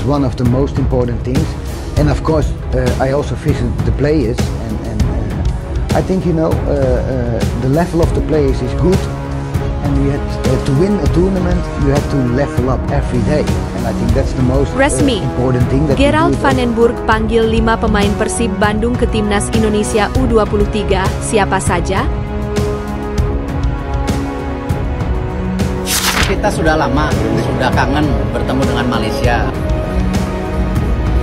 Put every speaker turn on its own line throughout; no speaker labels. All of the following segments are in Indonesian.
one of the most important things. And of course, I also visit the players, and I think the level of the players is good. And you had to win a tournament, you have to level up every day. And I think that's the most important thing. That
Gerald van den Burg panggil 5 pemain Persib Bandung ke Timnas Indonesia U23. Siapa saja?
Kita sudah lama, sudah kangen bertemu dengan Malaysia.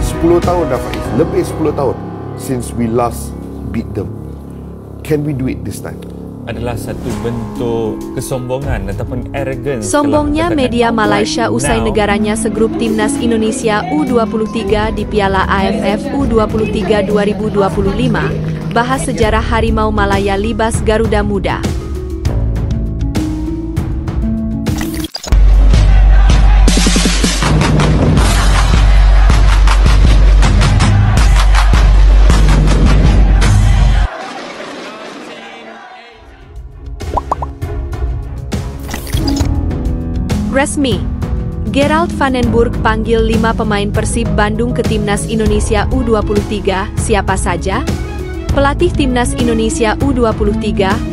10 tahun dah Faiz, lebih 10 tahun since we last beat them. Can we do it this time?
Adalah satu bentuk kesombongan ataupun arrogance.
Sombongnya media Malaysia usai negaranya segrup Timnas Indonesia U23 di Piala AFF U23 2025. Bahas sejarah Harimau Malaya libas Garuda Muda. Resmi, Gerald van den Burg panggil 5 pemain Persib Bandung ke Timnas Indonesia U23. Siapa saja? Pelatih Timnas Indonesia U23,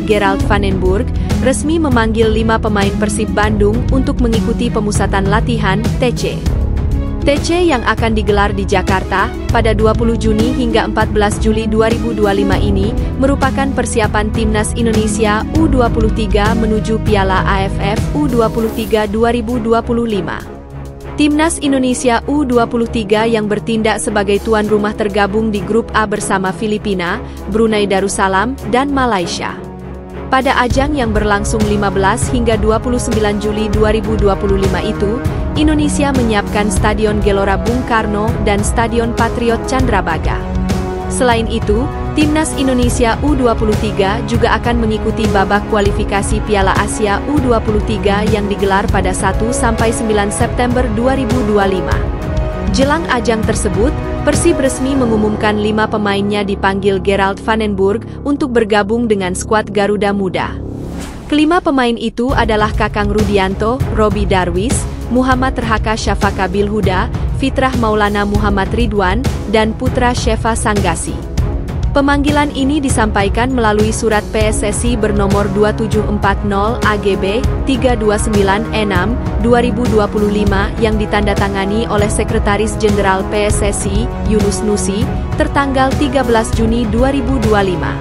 Gerald van den Burg, resmi memanggil 5 pemain Persib Bandung untuk mengikuti pemusatan latihan TC. TC yang akan digelar di Jakarta pada 20 Juni hingga 14 Juli 2025 ini merupakan persiapan Timnas Indonesia U23 menuju Piala AFF U23 2025. Timnas Indonesia U23 yang bertindak sebagai tuan rumah tergabung di grup A bersama Filipina, Brunei Darussalam, dan Malaysia. Pada ajang yang berlangsung 15 hingga 29 Juli 2025 itu, Indonesia menyiapkan Stadion Gelora Bung Karno dan Stadion Patriot Candrabaga. Selain itu, Timnas Indonesia U23 juga akan mengikuti babak kualifikasi Piala Asia U23 yang digelar pada 1-9 September 2025. Jelang ajang tersebut, Persib resmi mengumumkan 5 pemainnya dipanggil Gerald van den Burg untuk bergabung dengan skuad Garuda Muda. Kelima pemain itu adalah Kakang Rudianto, Robby Darwish, Muhammad Rhaka Syafaka Bilhuda, Fitrah Maulana Muhammad Ridwan, dan Putra Sheva Sanggasi. Pemanggilan ini disampaikan melalui surat PSSI bernomor 2740 AGB 329/6 2025 yang ditandatangani oleh Sekretaris Jenderal PSSI, Yunus Nusi, tertanggal 13 Juni 2025.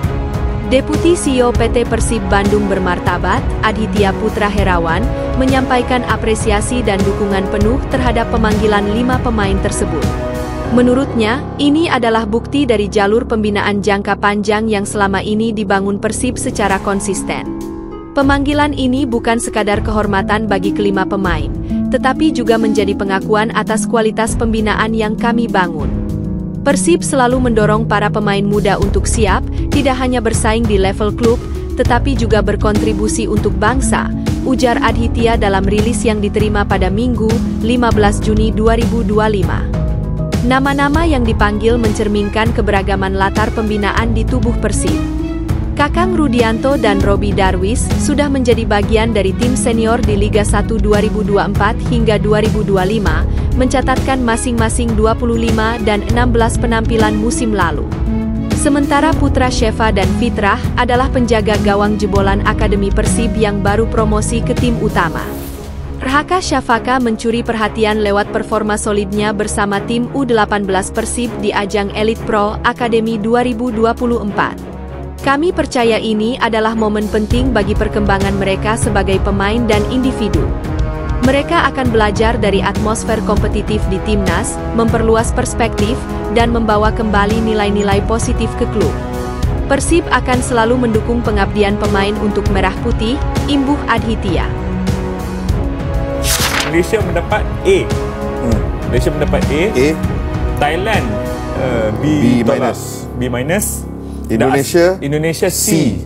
Deputi CEO PT Persib Bandung Bermartabat, Aditya Putra Herawan, menyampaikan apresiasi dan dukungan penuh terhadap pemanggilan 5 pemain tersebut. Menurutnya, ini adalah bukti dari jalur pembinaan jangka panjang yang selama ini dibangun Persib secara konsisten. Pemanggilan ini bukan sekadar kehormatan bagi kelima pemain, tetapi juga menjadi pengakuan atas kualitas pembinaan yang kami bangun. Persib selalu mendorong para pemain muda untuk siap, tidak hanya bersaing di level klub, tetapi juga berkontribusi untuk bangsa, ujar Aditya dalam rilis yang diterima pada Minggu, 15 Juni 2025. Nama-nama yang dipanggil mencerminkan keberagaman latar pembinaan di tubuh Persib. Kakang Rudianto dan Robby Darwish sudah menjadi bagian dari tim senior di Liga 1 2024 hingga 2025, mencatatkan masing-masing 25 dan 16 penampilan musim lalu. Sementara Putra Sheva dan Fitrah adalah penjaga gawang jebolan Akademi Persib yang baru promosi ke tim utama. Rhaka Syafaka mencuri perhatian lewat performa solidnya bersama tim U18 Persib di ajang Elite Pro Akademi 2024. Kami percaya ini adalah momen penting bagi perkembangan mereka sebagai pemain dan individu. Mereka akan belajar dari atmosfer kompetitif di timnas, memperluas perspektif, dan membawa kembali nilai-nilai positif ke klub. Persib akan selalu mendukung pengabdian pemain untuk Merah Putih, imbuh Aditya.
Malaysia mendapat A. Malaysia mendapat A. Thailand B-. Indonesia C.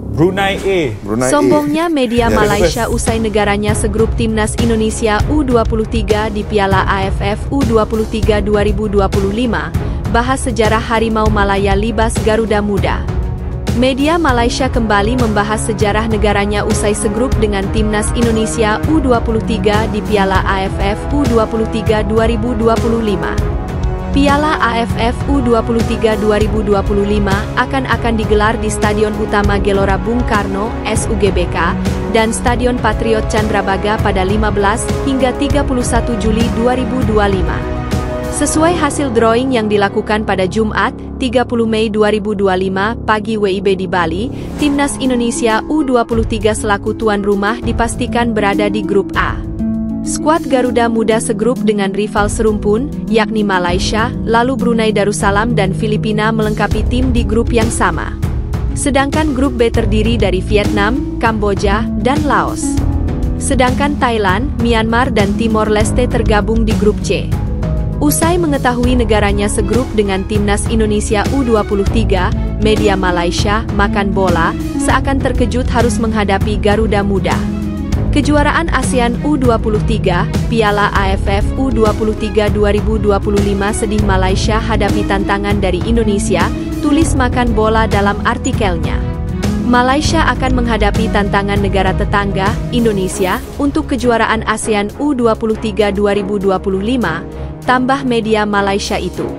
Brunei A.
Sombongnya media Malaysia usai negaranya segrup Timnas Indonesia U23 di Piala AFF U23 2025. Bahas sejarah Harimau Malaya libas Garuda Muda. Media Malaysia kembali membahas sejarah negaranya usai segrup dengan Timnas Indonesia U23 di Piala AFF U23 2025. Piala AFF U23 2025 akan digelar di Stadion Utama Gelora Bung Karno, SUGBK, dan Stadion Patriot Candrabaga pada 15 hingga 31 Juli 2025. Sesuai hasil drawing yang dilakukan pada Jumat, 30 Mei 2025 pagi WIB di Bali, Timnas Indonesia U23 selaku tuan rumah dipastikan berada di grup A. Skuad Garuda Muda segrup dengan rival serumpun, yakni Malaysia, lalu Brunei Darussalam dan Filipina melengkapi tim di grup yang sama. Sedangkan grup B terdiri dari Vietnam, Kamboja, dan Laos. Sedangkan Thailand, Myanmar dan Timor Leste tergabung di grup C. Usai mengetahui negaranya segrup dengan Timnas Indonesia U23, media Malaysia, Makan Bola, seakan terkejut harus menghadapi Garuda Muda. Kejuaraan ASEAN U23, Piala AFF U23 2025 sedih Malaysia hadapi tantangan dari Indonesia, tulis Makan Bola dalam artikelnya. Malaysia akan menghadapi tantangan negara tetangga, Indonesia, untuk kejuaraan ASEAN U23 2025, tambah media Malaysia itu.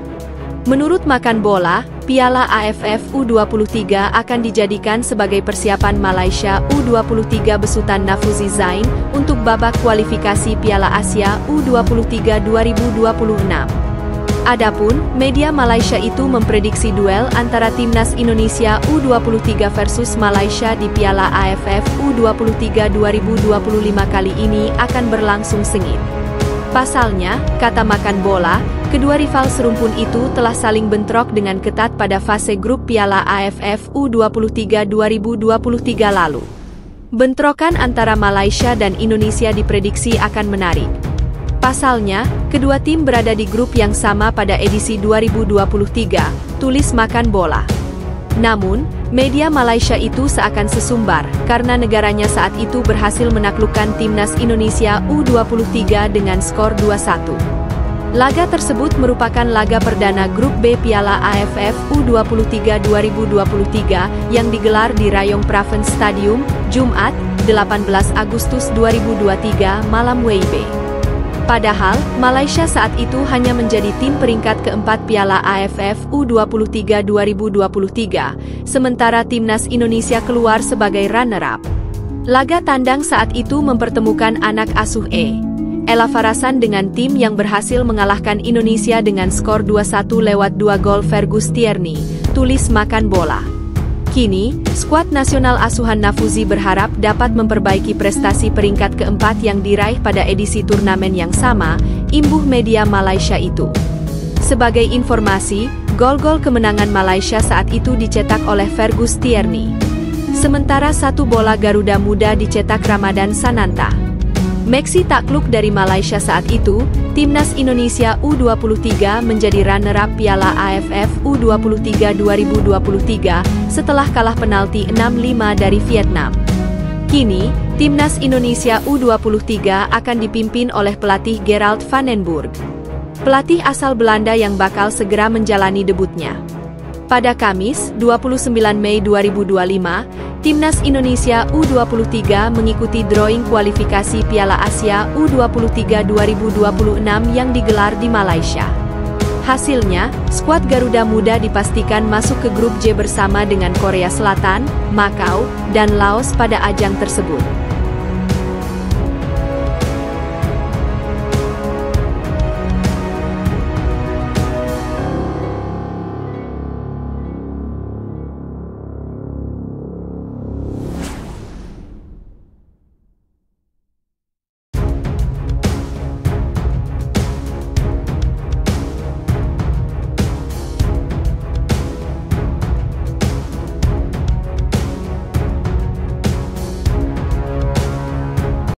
Menurut Makan Bola, Piala AFF U23 akan dijadikan sebagai persiapan Malaysia U23 besutan Nafuzi Zain untuk babak kualifikasi Piala Asia U23 2026. Adapun, media Malaysia itu memprediksi duel antara Timnas Indonesia U23 versus Malaysia di Piala AFF U23 2025 kali ini akan berlangsung sengit. Pasalnya, kata Makan Bola, kedua rival serumpun itu telah saling bentrok dengan ketat pada fase grup Piala AFF U23 2023 lalu. Bentrokan antara Malaysia dan Indonesia diprediksi akan menarik. Pasalnya, kedua tim berada di grup yang sama pada edisi 2023, tulis Makan Bola. Namun, media Malaysia itu seakan sesumbar, karena negaranya saat itu berhasil menaklukkan Timnas Indonesia U23 dengan skor 2-1. Laga tersebut merupakan laga perdana grup B Piala AFF U23 2023 yang digelar di Rayong Province Stadium, Jumat, 18 Agustus 2023 malam WIB. Padahal, Malaysia saat itu hanya menjadi tim peringkat keempat Piala AFF U23 2023, sementara Timnas Indonesia keluar sebagai runner-up. Laga tandang saat itu mempertemukan anak asuh Ella Farasan dengan tim yang berhasil mengalahkan Indonesia dengan skor 2-1 lewat 2 gol Fergus Tierney, tulis Makan Bola. Kini, skuad nasional asuhan Nafuzi berharap dapat memperbaiki prestasi peringkat keempat yang diraih pada edisi turnamen yang sama, imbuh media Malaysia itu. Sebagai informasi, gol-gol kemenangan Malaysia saat itu dicetak oleh Fergus Tierney. Sementara satu bola Garuda Muda dicetak Ramadan Sananta. Meksi takluk dari Malaysia saat itu, Timnas Indonesia U23 menjadi runner-up Piala AFF U23 2023 setelah kalah penalti 6-5 dari Vietnam. Kini, Timnas Indonesia U23 akan dipimpin oleh pelatih Gerald van den Burg. Pelatih asal Belanda yang bakal segera menjalani debutnya. Pada Kamis, 29 Mei 2025, Timnas Indonesia U23 mengikuti drawing kualifikasi Piala Asia U23 2026 yang digelar di Malaysia. Hasilnya, skuad Garuda Muda dipastikan masuk ke grup J bersama dengan Korea Selatan, Macau, dan Laos pada ajang tersebut.